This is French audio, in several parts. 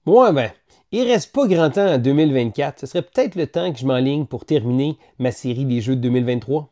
Ouais, ben, il reste pas grand temps en 2024. Ce serait peut-être le temps que je m'enligne pour terminer ma série des jeux de 2023.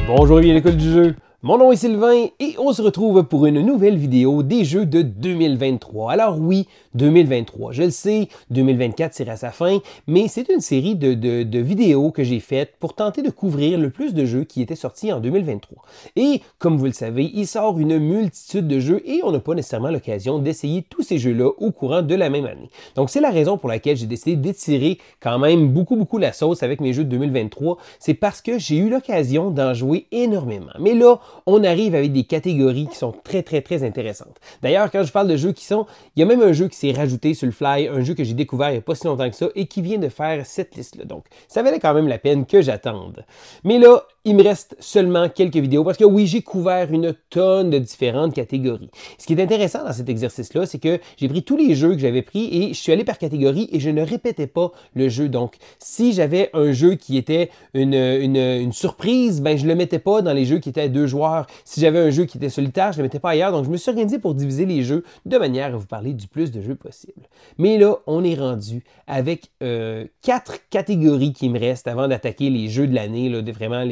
Bonjour et bienvenue à l'école du jeu. Mon nom est Sylvain et on se retrouve pour une nouvelle vidéo des jeux de 2023. Alors oui, 2023, je le sais, 2024 c'est à sa fin, mais c'est une série de vidéos que j'ai faites pour tenter de couvrir le plus de jeux qui étaient sortis en 2023. Et comme vous le savez, il sort une multitude de jeux et on n'a pas nécessairement l'occasion d'essayer tous ces jeux-là au courant de la même année. Donc c'est la raison pour laquelle j'ai décidé d'étirer quand même beaucoup la sauce avec mes jeux de 2023. C'est parce que j'ai eu l'occasion d'en jouer énormément. Mais là, on arrive avec des catégories qui sont très intéressantes. D'ailleurs, quand je parle de jeux qui sont... Il y a même un jeu qui s'est rajouté sur le fly, un jeu que j'ai découvert il n'y a pas si longtemps que ça et qui vient de faire cette liste-là. Donc, ça valait quand même la peine que j'attende. Mais là, il me reste seulement quelques vidéos parce que oui, j'ai couvert une tonne de différentes catégories. Ce qui est intéressant dans cet exercice-là, c'est que j'ai pris tous les jeux que j'avais pris et je suis allé par catégorie et je ne répétais pas le jeu. Donc, si j'avais un jeu qui était une surprise, ben je ne le mettais pas dans les jeux qui étaient à 2 joueurs. Si j'avais un jeu qui était solitaire, je ne le mettais pas ailleurs. Donc, je me suis organisé pour diviser les jeux de manière à vous parler du plus de jeux possible. Mais là, on est rendu avec 4 catégories qui me restent avant d'attaquer les jeux de l'année, de vraiment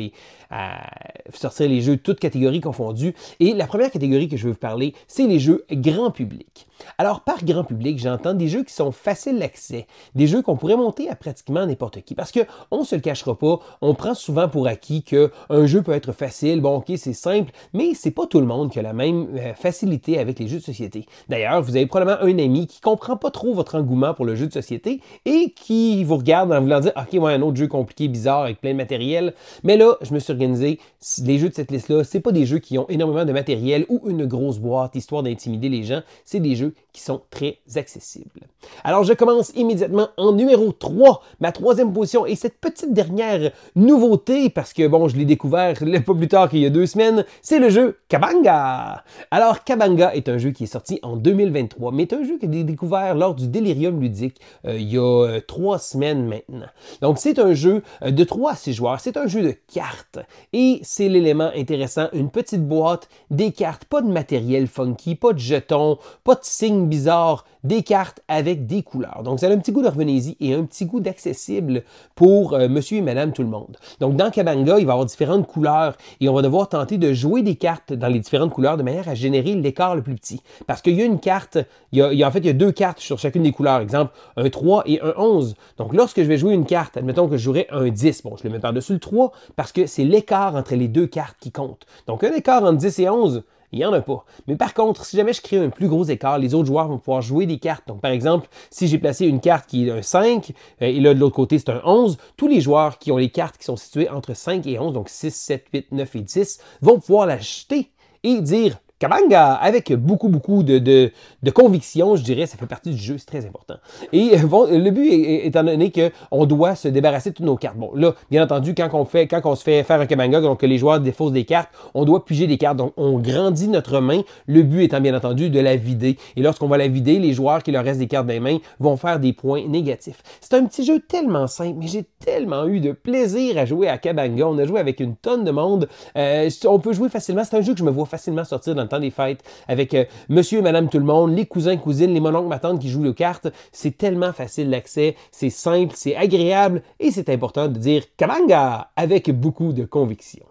sortir les jeux toutes catégories confondues. Et la première catégorie que je veux vous parler, c'est les jeux grand public. Alors, par grand public, j'entends des jeux qui sont faciles d'accès, des jeux qu'on pourrait monter à pratiquement n'importe qui. Parce qu'on ne se le cachera pas, on prend souvent pour acquis qu'un jeu peut être facile, bon ok, c'est simple, mais c'est pas tout le monde qui a la même facilité avec les jeux de société. D'ailleurs, vous avez probablement un ami qui comprend pas trop votre engouement pour le jeu de société et qui vous regarde en voulant dire « Ok, ouais, un autre jeu compliqué, bizarre, avec plein de matériel. » Mais là, je me suis organisé, les jeux de cette liste-là, c'est pas des jeux qui ont énormément de matériel ou une grosse boîte, histoire d'intimider les gens, c'est des jeux qui sont très accessibles. Alors, je commence immédiatement en numéro 3, ma 3e position, et cette petite dernière nouveauté, parce que bon, je l'ai découvert pas plus tard qu'il y a 2 semaines, c'est le jeu Kabanga. Alors, Kabanga est un jeu qui est sorti en 2023, mais est un jeu que j'ai découvert lors du Delirium ludique il y a 3 semaines maintenant. Donc, c'est un jeu de 3 à 6 joueurs, c'est un jeu de cartes, et c'est l'élément intéressant, une petite boîte, des cartes, pas de matériel funky, pas de jetons, pas de signes bizarres, des cartes avec des couleurs. Donc, ça a un petit goût de revenez-y et un petit goût d'accessible pour monsieur et madame tout le monde. Donc, dans Kabanga, il va y avoir différentes couleurs et on va devoir tenter de jouer des cartes dans les différentes couleurs de manière à générer l'écart le plus petit. Parce qu'il y a une carte, en fait, il y a 2 cartes sur chacune des couleurs. Exemple, un 3 et un 11. Donc, lorsque je vais jouer une carte, admettons que je jouerais un 10, bon, je le mets par-dessus le 3 parce que c'est l'écart entre les 2 cartes qui compte. Donc, un écart entre 10 et 11, il n'y en a pas. Mais par contre, si jamais je crée un plus gros écart, les autres joueurs vont pouvoir jouer des cartes. Donc, par exemple, si j'ai placé une carte qui est un 5, et là, de l'autre côté, c'est un 11, tous les joueurs qui ont les cartes qui sont situées entre 5 et 11, donc 6, 7, 8, 9 et 10, vont pouvoir l'acheter et dire Kabanga, avec beaucoup de conviction, je dirais, ça fait partie du jeu, c'est très important. Et le but, étant donné qu'on doit se débarrasser de toutes nos cartes. Bon, là, bien entendu, quand on se fait faire un Kabanga, donc que les joueurs défaussent des cartes, on doit piger des cartes, donc on grandit notre main, le but étant bien entendu de la vider. Et lorsqu'on va la vider, les joueurs qui leur restent des cartes dans les mains vont faire des points négatifs. C'est un petit jeu tellement simple, mais j'ai tellement eu de plaisir à jouer à Kabanga. On a joué avec une tonne de monde. On peut jouer facilement, c'est un jeu que je me vois facilement sortir dans le temps des fêtes avec monsieur et madame tout le monde, les cousins, cousines, les mononcles, ma tante qui jouent aux cartes. C'est tellement facile d'accès, c'est simple, c'est agréable et c'est important de dire Kabanga avec beaucoup de conviction.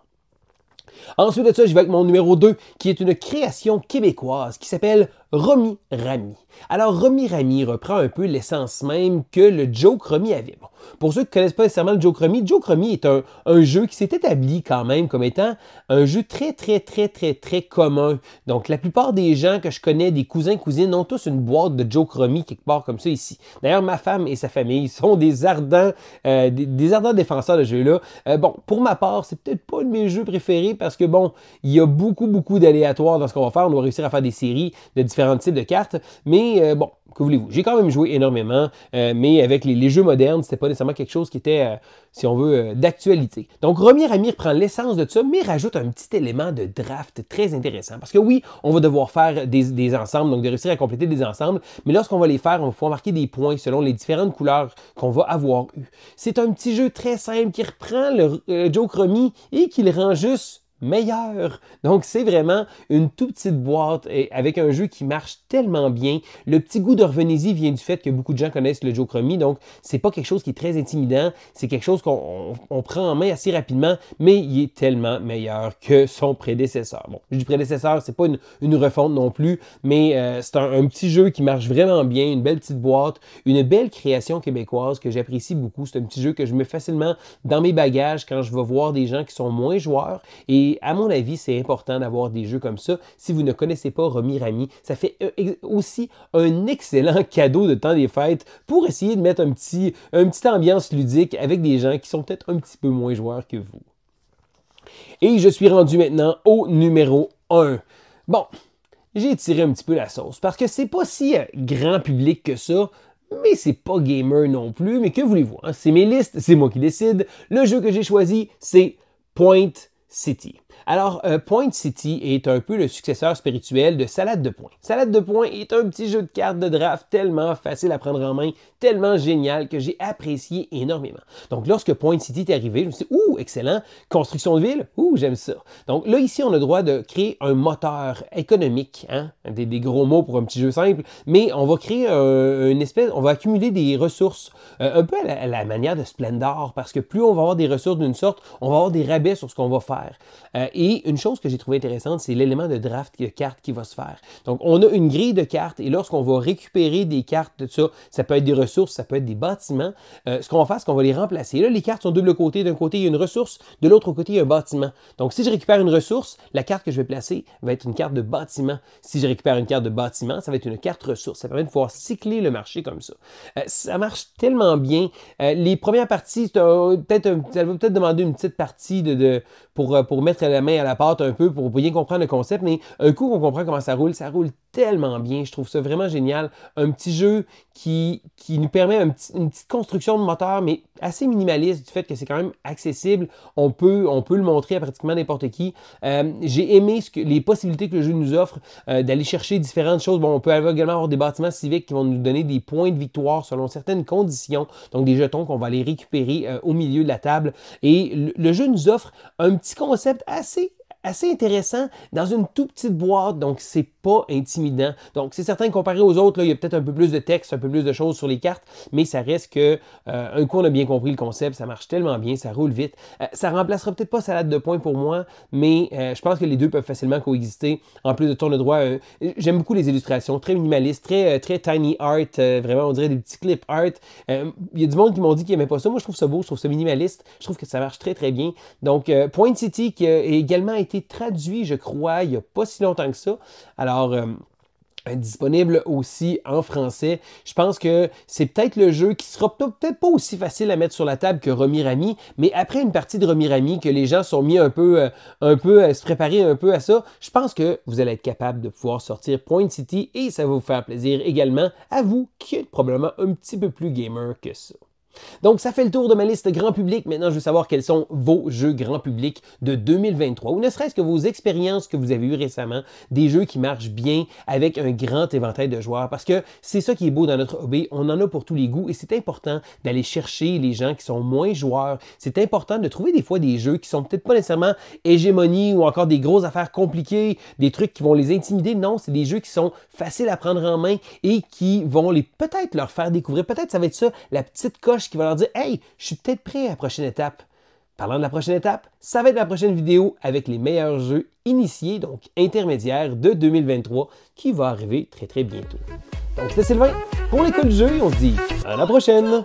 Ensuite de ça, je vais avec mon numéro 2, qui est une création québécoise qui s'appelle Romy Rami. Alors, Romy Rami reprend un peu l'essence même que le Joke Romy avait. Bon, pour ceux qui ne connaissent pas nécessairement le Joke Romy est un jeu qui s'est établi quand même comme étant un jeu très commun. Donc, la plupart des gens que je connais, des cousins, cousines, ont tous une boîte de Joke Romy quelque part comme ça ici. D'ailleurs, ma femme et sa famille sont des ardents défenseurs de ce jeu-là. Bon, pour ma part, c'est peut-être pas un de mes jeux préférés parce que, bon, il y a beaucoup d'aléatoires dans ce qu'on va faire. On doit réussir à faire des séries de différents différents types de cartes, mais bon, que voulez-vous? J'ai quand même joué énormément, mais avec les jeux modernes, c'était pas nécessairement quelque chose qui était, si on veut, d'actualité. Donc, Romy Rami reprend l'essence de ça, mais rajoute un petit élément de draft très intéressant. Parce que oui, on va devoir faire des ensembles, donc de réussir à compléter des ensembles, mais lorsqu'on va les faire, on va pouvoir marquer des points selon les différentes couleurs qu'on va avoir eues. C'est un petit jeu très simple qui reprend le Joke Romy et qui le rend juste meilleur. Donc, c'est vraiment une toute petite boîte avec un jeu qui marche tellement bien. Le petit goût de revenez-y vient du fait que beaucoup de gens connaissent le Joke Romy, donc c'est pas quelque chose qui est très intimidant, c'est quelque chose qu'on prend en main assez rapidement, mais il est tellement meilleur que son prédécesseur. Bon, je dis prédécesseur, c'est pas une refonte non plus, mais c'est un petit jeu qui marche vraiment bien, une belle petite boîte, une belle création québécoise que j'apprécie beaucoup. C'est un petit jeu que je mets facilement dans mes bagages quand je vais voir des gens qui sont moins joueurs, et à mon avis, c'est important d'avoir des jeux comme ça. Si vous ne connaissez pas Romy Rami, ça fait aussi un excellent cadeau de temps des fêtes pour essayer de mettre une petite ambiance ludique avec des gens qui sont peut-être un petit peu moins joueurs que vous. Et je suis rendu maintenant au numéro 1. Bon, j'ai tiré un petit peu la sauce parce que c'est pas si grand public que ça, mais c'est pas gamer non plus. Mais que voulez-vous, hein? C'est mes listes, c'est moi qui décide. Le jeu que j'ai choisi, c'est Point City. Alors, Point City est un peu le successeur spirituel de Salade de Points. Salade de Points est un petit jeu de cartes de draft tellement facile à prendre en main, tellement génial que j'ai apprécié énormément. Donc, lorsque Point City est arrivé, je me suis dit, ouh, excellent, construction de ville, ouh, j'aime ça. Donc là, ici, on a le droit de créer un moteur économique, hein? Des gros mots pour un petit jeu simple, mais on va créer une espèce, on va accumuler des ressources, un peu à la manière de Splendor, parce que plus on va avoir des ressources d'une sorte, on va avoir des rabais sur ce qu'on va faire. Et une chose que j'ai trouvé intéressante, c'est l'élément de draft de cartes qui va se faire. Donc, on a une grille de cartes et lorsqu'on va récupérer des cartes de ça, ça peut être des ressources, ça peut être des bâtiments, ce qu'on va faire, c'est qu'on va les remplacer. Là, les cartes sont double côté. D'un côté, il y a une ressource, de l'autre côté, il y a un bâtiment. Donc, si je récupère une ressource, la carte que je vais placer va être une carte de bâtiment. Si je récupère une carte de bâtiment, ça va être une carte ressource. Ça permet de pouvoir cycler le marché comme ça. Ça marche tellement bien. Les premières parties, ça va peut-être demander une petite partie pour mettre la main à la pâte un peu, pour bien comprendre le concept, mais un coup qu'on comprend comment ça roule tellement bien. Je trouve ça vraiment génial. Un petit jeu qui nous permet une petite construction de moteur, mais assez minimaliste du fait que c'est quand même accessible. On peut le montrer à pratiquement n'importe qui. J'ai aimé les possibilités que le jeu nous offre d'aller chercher différentes choses. Bon, on peut également avoir des bâtiments civiques qui vont nous donner des points de victoire selon certaines conditions. Donc, des jetons qu'on va aller récupérer au milieu de la table. Et le jeu nous offre un petit concept assez intéressant dans une toute petite boîte, donc c'est pas intimidant. Donc c'est certain que comparé aux autres, là, il y a peut-être un peu plus de texte, un peu plus de choses sur les cartes, mais ça reste que un coup on a bien compris le concept, ça marche tellement bien, ça roule vite. Ça remplacera peut-être pas Salade de Points pour moi, mais je pense que les deux peuvent facilement coexister. En plus de tourne droit, j'aime beaucoup les illustrations, très minimalistes, très tiny art, vraiment on dirait des petits clip art. Il y a du monde qui m'ont dit qu'ils n'aimaient pas ça. Moi je trouve ça beau, je trouve ça minimaliste, je trouve que ça marche très très bien. Donc Point City qui a également été traduit, je crois, il n'y a pas si longtemps que ça. Alors, disponible aussi en français. Je pense que c'est peut-être le jeu qui sera peut-être pas aussi facile à mettre sur la table que Romy Rami, mais après une partie de Romy Rami, que les gens sont mis un peu à se préparer un peu à ça, je pense que vous allez être capable de pouvoir sortir Point City et ça va vous faire plaisir également à vous qui êtes probablement un petit peu plus gamer que ça. Donc, ça fait le tour de ma liste grand public. Maintenant, je veux savoir quels sont vos jeux grand public de 2023, ou ne serait-ce que vos expériences que vous avez eues récemment, des jeux qui marchent bien avec un grand éventail de joueurs, parce que c'est ça qui est beau dans notre hobby, on en a pour tous les goûts, et c'est important d'aller chercher les gens qui sont moins joueurs. C'est important de trouver des fois des jeux qui sont peut-être pas nécessairement hégémonie, ou encore des grosses affaires compliquées, des trucs qui vont les intimider. Non, c'est des jeux qui sont faciles à prendre en main et qui vont peut-être leur faire découvrir. Peut-être ça va être ça, la petite coche qui va leur dire « Hey, je suis peut-être prêt à la prochaine étape ». Parlant de la prochaine étape, ça va être la prochaine vidéo avec les meilleurs jeux initiés, donc intermédiaires de 2023, qui va arriver très très bientôt. Donc c'était Sylvain pour l'École du jeu et on se dit à la prochaine!